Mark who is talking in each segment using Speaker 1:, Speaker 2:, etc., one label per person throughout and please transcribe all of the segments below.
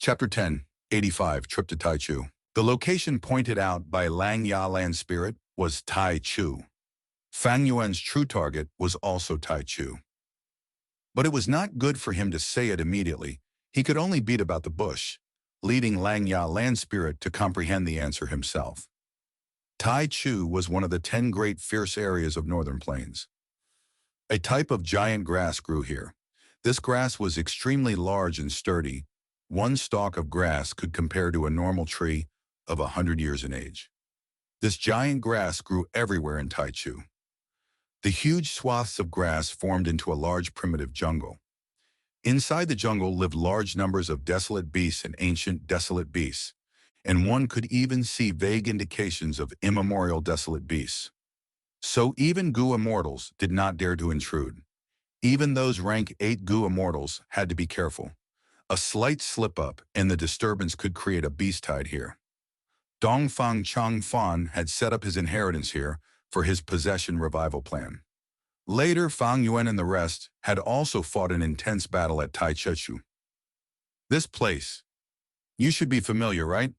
Speaker 1: Chapter 10, 85, Trip to Tai Chu. The location pointed out by Lang Ya Land Spirit was Tai Chu. Fang Yuan's true target was also Tai Chu. But it was not good for him to say it immediately. He could only beat about the bush, leading Lang Ya Land Spirit to comprehend the answer himself. Tai Chu was one of the 10 great fierce areas of northern plains. A type of giant grass grew here. This grass was extremely large and sturdy. One stalk of grass could compare to a normal tree of 100 years in age. This giant grass grew everywhere in Tai Chu. The huge swaths of grass formed into a large primitive jungle. Inside the jungle lived large numbers of desolate beasts and ancient desolate beasts, and one could even see vague indications of immemorial desolate beasts. So even Gu immortals did not dare to intrude. Even those rank 8 Gu immortals had to be careful. A slight slip-up and the disturbance could create a beast tide here. Dongfang Changfan had set up his inheritance here for his possession revival plan. Later, Fang Yuan and the rest had also fought an intense battle at Tai Chu. This place, you should be familiar, right?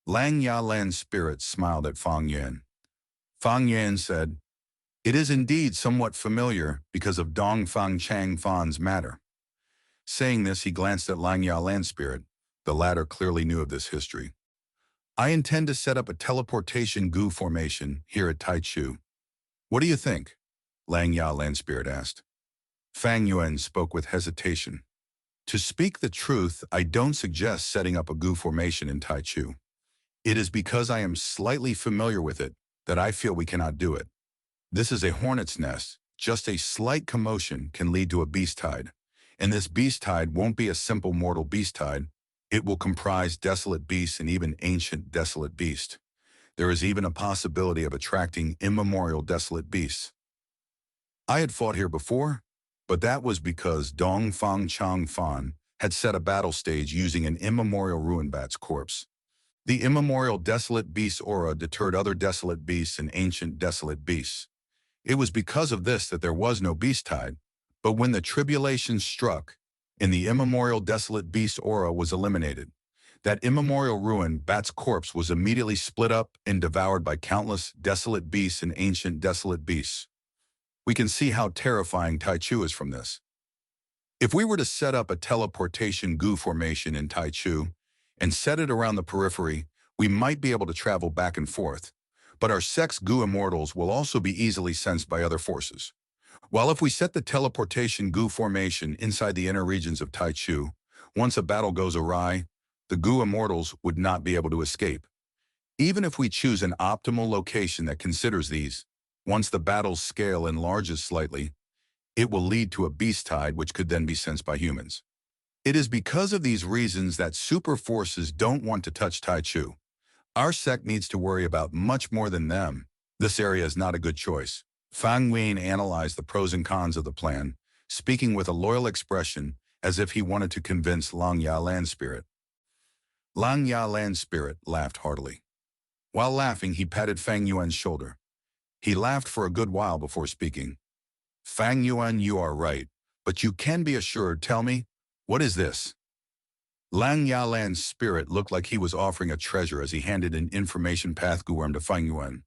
Speaker 1: Lang Ya Land Spirit smiled at Fang Yuan. Fang Yuan said, "It is indeed somewhat familiar because of Dongfang Changfan's matter." Saying this, he glanced at Lang Ya Land Spirit. The latter clearly knew of this history. "I intend to set up a teleportation Gu formation here at Tai Chu. What do you think?" Lang Ya Land Spirit asked. Fang Yuan spoke with hesitation. "To speak the truth, I don't suggest setting up a Gu formation in Tai Chu. It is because I am slightly familiar with it that I feel we cannot do it. This is a hornet's nest. Just a slight commotion can lead to a beast tide. And this beast tide won't be a simple mortal beast tide. It will comprise desolate beasts and even ancient desolate beasts. There is even a possibility of attracting immemorial desolate beasts. I had fought here before, but that was because Dongfang Changfan had set a battle stage using an immemorial ruin bat's corpse. The immemorial desolate beast aura deterred other desolate beasts and ancient desolate beasts. It was because of this that there was no beast tide, but when the tribulation struck and the immemorial desolate beast aura was eliminated, that immemorial ruin bat's corpse was immediately split up and devoured by countless desolate beasts and ancient desolate beasts. We can see how terrifying Tai Chu is from this. If we were to set up a teleportation Gu formation in Tai Chu and set it around the periphery, we might be able to travel back and forth, but our sex Gu immortals will also be easily sensed by other forces. While if we set the teleportation Gu formation inside the inner regions of Tai Chu, once a battle goes awry, the Gu immortals would not be able to escape. Even if we choose an optimal location that considers these, once the battle's scale enlarges slightly, it will lead to a beast tide which could then be sensed by humans. It is because of these reasons that super forces don't want to touch Tai Chu. Our sect needs to worry about much more than them. This area is not a good choice. Fang Yuan analyzed the pros and cons of the plan, speaking with a loyal expression as if he wanted to convince Lang Ya Land Spirit. Lang Ya Land Spirit laughed heartily. While laughing, he patted Fang Yuan's shoulder. He laughed for a good while before speaking. "Fang Yuan, you are right, but you can be assured. Tell me, what is this?" Lang Ya Land's Spirit looked like he was offering a treasure as he handed an information path worm to Fang Yuan.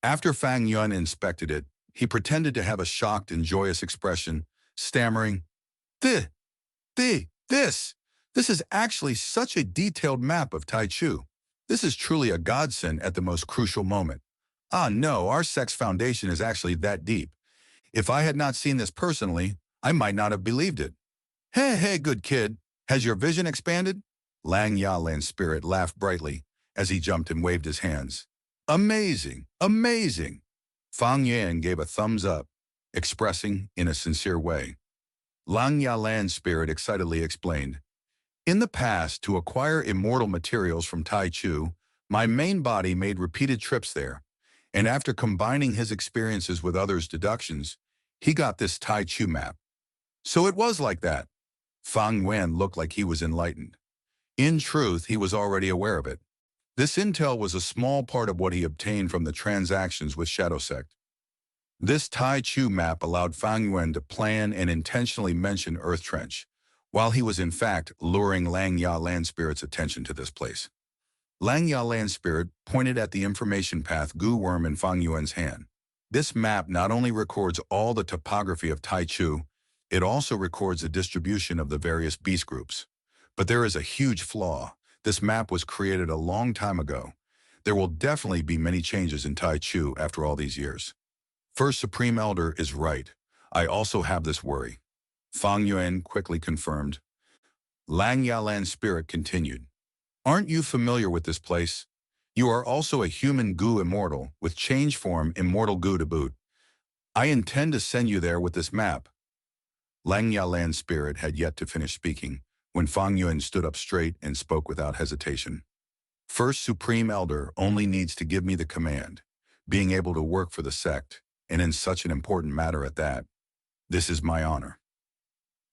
Speaker 1: After Fang Yuan inspected it, he pretended to have a shocked and joyous expression, stammering, This is actually such a detailed map of Tai Chu. This is truly a godsend at the most crucial moment. Ah no, our sect's foundation is actually that deep. If I had not seen this personally, I might not have believed it." Hey, good kid, has your vision expanded?" Lang Ya Land Spirit laughed brightly as he jumped and waved his hands. "Amazing, amazing." Fang Yuan gave a thumbs up, expressing in a sincere way. Lang Ya Land Spirit excitedly explained, "In the past, to acquire immortal materials from Tai Chu, my main body made repeated trips there, and after combining his experiences with others' deductions, he got this Tai Chu map. So it was like that." Fang Yuan looked like he was enlightened. In truth, he was already aware of it. This intel was a small part of what he obtained from the transactions with Shadow Sect. This Tai Chu map allowed Fang Yuan to plan and intentionally mention Earth Trench, while he was in fact luring Lang Ya Land Spirit's attention to this place. Lang Ya Land Spirit pointed at the information path Gu Worm in Fang Yuan's hand. This map not only records all the topography of Tai Chu, it also records the distribution of the various beast groups. But there is a huge flaw. This map was created a long time ago. There will definitely be many changes in Tai Chu after all these years. First Supreme Elder is right. I also have this worry. Fang Yuan quickly confirmed. Lang Yalan Spirit continued. Aren't you familiar with this place? You are also a human Gu immortal, with change form immortal Gu to boot. I intend to send you there with this map. Lang Yalan Spirit had yet to finish speaking, when Fang Yuan stood up straight and spoke without hesitation. First Supreme Elder only needs to give me the command, being able to work for the sect, and in such an important matter at that. This is my honor.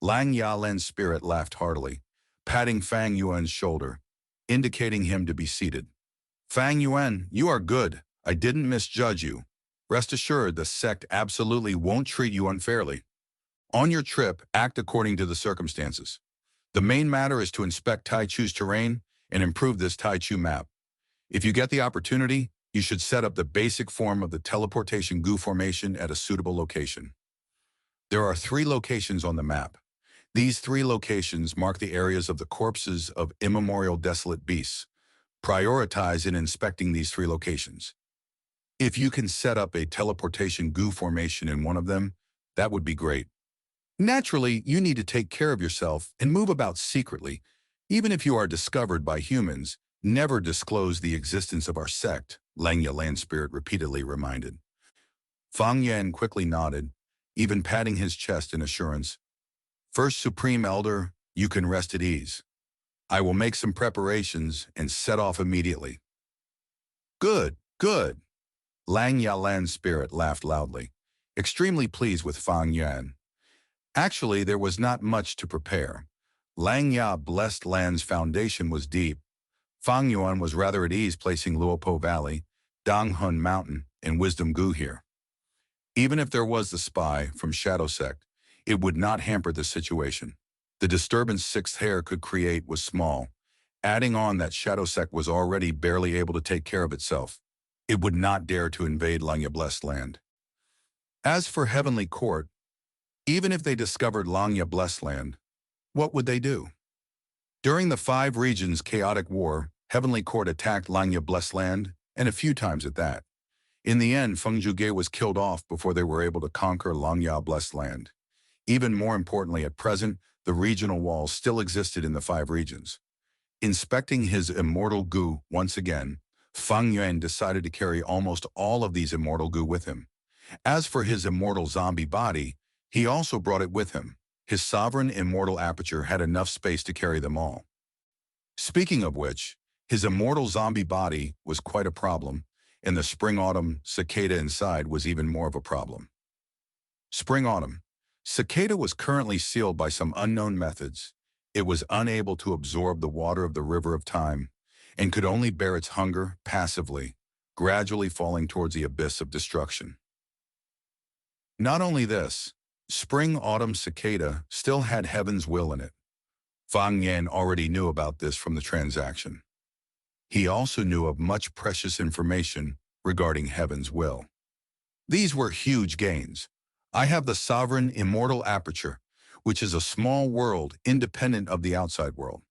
Speaker 1: Lang Yalan's spirit laughed heartily, patting Fang Yuan's shoulder, indicating him to be seated. Fang Yuan, you are good. I didn't misjudge you. Rest assured, the sect absolutely won't treat you unfairly. On your trip, act according to the circumstances. The main matter is to inspect Tai Chu's terrain and improve this Tai Chu map. If you get the opportunity, you should set up the basic form of the teleportation Gu formation at a suitable location. There are 3 locations on the map. These 3 locations mark the areas of the corpses of immemorial desolate beasts. Prioritize in inspecting these 3 locations. If you can set up a teleportation Gu formation in one of them, that would be great. Naturally, you need to take care of yourself and move about secretly. Even if you are discovered by humans, never disclose the existence of our sect, Lang Yalan Spirit repeatedly reminded. Fang Yan quickly nodded, even patting his chest in assurance. First Supreme Elder, you can rest at ease. I will make some preparations and set off immediately. Good, good. Lang Yalan's spirit laughed loudly, extremely pleased with Fang Yuan. Actually, there was not much to prepare. Lang Ya Blessed Land's foundation was deep. Fang Yuan was rather at ease placing Luopo Valley, Donghun Mountain, and Wisdom Gu here. Even if there was the spy from Shadow Sect, it would not hamper the situation. The disturbance Sixth Hair could create was small. Adding on that Shadow Sect was already barely able to take care of itself. It would not dare to invade Langya Blessed Land. As for Heavenly Court, even if they discovered Langya Blessed Land, what would they do? During the 5 regions' chaotic war, Heavenly Court attacked Langya Blessed Land, and a few times at that. In the end, Feng Zhuge was killed off before they were able to conquer Langya Blessed Land. Even more importantly, at present, the regional walls still existed in the 5 regions. Inspecting his immortal Gu once again, Fang Yuan decided to carry almost all of these immortal Gu with him. As for his immortal zombie body, he also brought it with him. His sovereign immortal aperture had enough space to carry them all. Speaking of which, his immortal zombie body was quite a problem, and the spring-autumn cicada inside was even more of a problem. Spring-autumn. Cicada was currently sealed by some unknown methods. It was unable to absorb the water of the river of time, and could only bear its hunger passively, gradually falling towards the abyss of destruction. Not only this, spring-autumn cicada still had heaven's will in it. Fang Yan already knew about this from the transaction. He also knew of much precious information regarding heaven's will. These were huge gains. I have the sovereign immortal aperture, which is a small world independent of the outside world.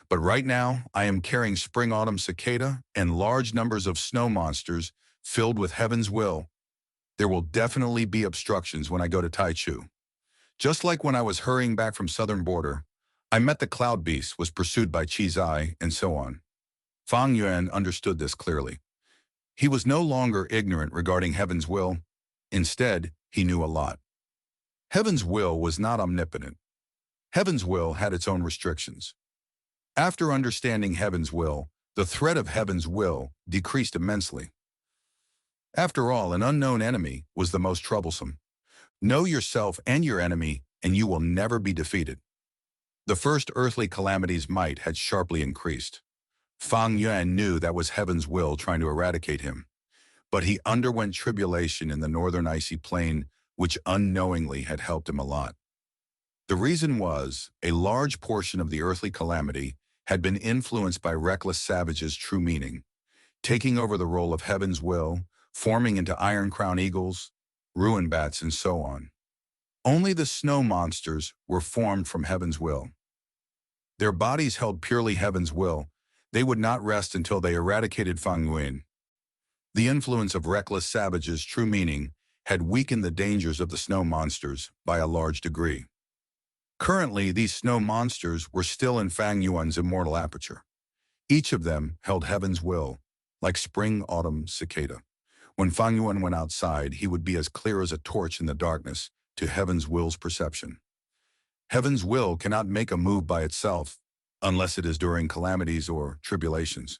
Speaker 1: But right now, I am carrying spring-autumn cicada and large numbers of snow monsters filled with heaven's will. There will definitely be obstructions when I go to Tai Chu. Just like when I was hurrying back from southern border, I met the cloud beast, was pursued by Chi Zai, and so on. Fang Yuan understood this clearly. He was no longer ignorant regarding heaven's will. Instead, he knew a lot. Heaven's will was not omnipotent. Heaven's will had its own restrictions. After understanding heaven's will, the threat of heaven's will decreased immensely. After all, an unknown enemy was the most troublesome. Know yourself and your enemy, and you will never be defeated. The first earthly calamity's might had sharply increased. Fang Yuan knew that was heaven's will trying to eradicate him. But he underwent tribulation in the northern icy plain, which unknowingly had helped him a lot. The reason was, a large portion of the earthly calamity had been influenced by reckless savages' true meaning, taking over the role of heaven's will, forming into iron crown eagles, ruin bats, and so on. Only the snow monsters were formed from heaven's will. Their bodies held purely heaven's will. They would not rest until they eradicated Fang Yuan. The influence of reckless savages' true meaning had weakened the dangers of the snow monsters by a large degree. Currently, these snow monsters were still in Fang Yuan's immortal aperture. Each of them held heaven's will, like spring-autumn cicada. When Fang Yuan went outside, he would be as clear as a torch in the darkness to heaven's will's perception. Heaven's will cannot make a move by itself unless it is during calamities or tribulations.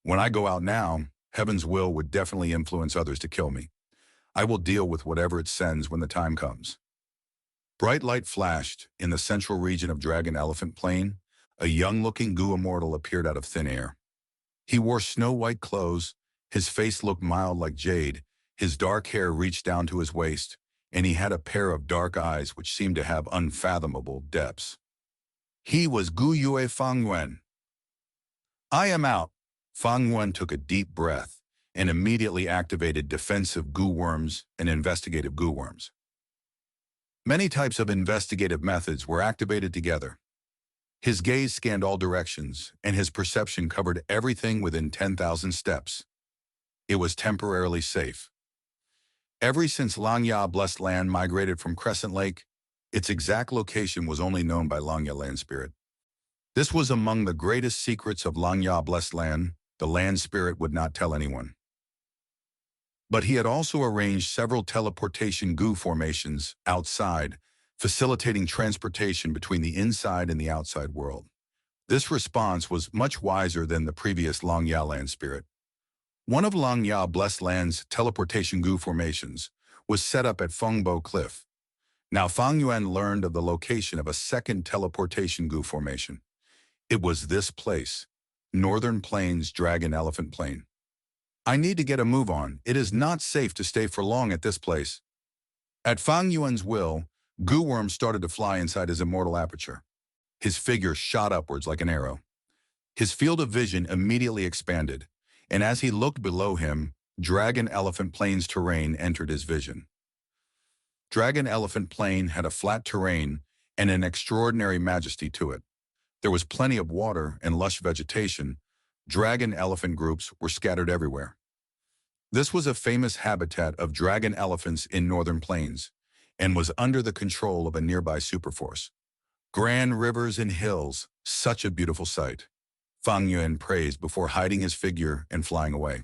Speaker 1: When I go out now, heaven's will would definitely influence others to kill me. I will deal with whatever it sends when the time comes. Bright light flashed in the central region of Dragon Elephant Plain. A young-looking Gu immortal appeared out of thin air. He wore snow-white clothes, his face looked mild like jade, his dark hair reached down to his waist, and he had a pair of dark eyes which seemed to have unfathomable depths. He was Gu Yue Fang Yuan. I am out. Fang Yuan took a deep breath and immediately activated defensive Gu worms and investigative Gu worms. Many types of investigative methods were activated together. His gaze scanned all directions, and his perception covered everything within 10,000 steps. It was temporarily safe. Ever since Langya Blessed Land migrated from Crescent Lake, its exact location was only known by Langya Land Spirit. This was among the greatest secrets of Langya Blessed Land. The Land Spirit would not tell anyone. But he had also arranged several teleportation Gu formations outside, facilitating transportation between the inside and the outside world. This response was much wiser than the previous Langya Land Spirit. One of Langya Blessed Land's teleportation Gu formations was set up at Fengbo Cliff. Now Fang Yuan learned of the location of a second teleportation Gu formation. It was this place, Northern Plains Dragon Elephant Plain. I need to get a move on. It is not safe to stay for long at this place. At Fang Yuan's will, Gu worms started to fly inside his immortal aperture. His figure shot upwards like an arrow. His field of vision immediately expanded, and as he looked below him, Dragon Elephant Plain's terrain entered his vision. Dragon Elephant Plain had a flat terrain and an extraordinary majesty to it. There was plenty of water and lush vegetation. Dragon elephant groups were scattered everywhere. This was a famous habitat of dragon elephants in northern plains, and was under the control of a nearby superforce. Grand rivers and hills, such a beautiful sight. Fang Yuan praised before hiding his figure and flying away.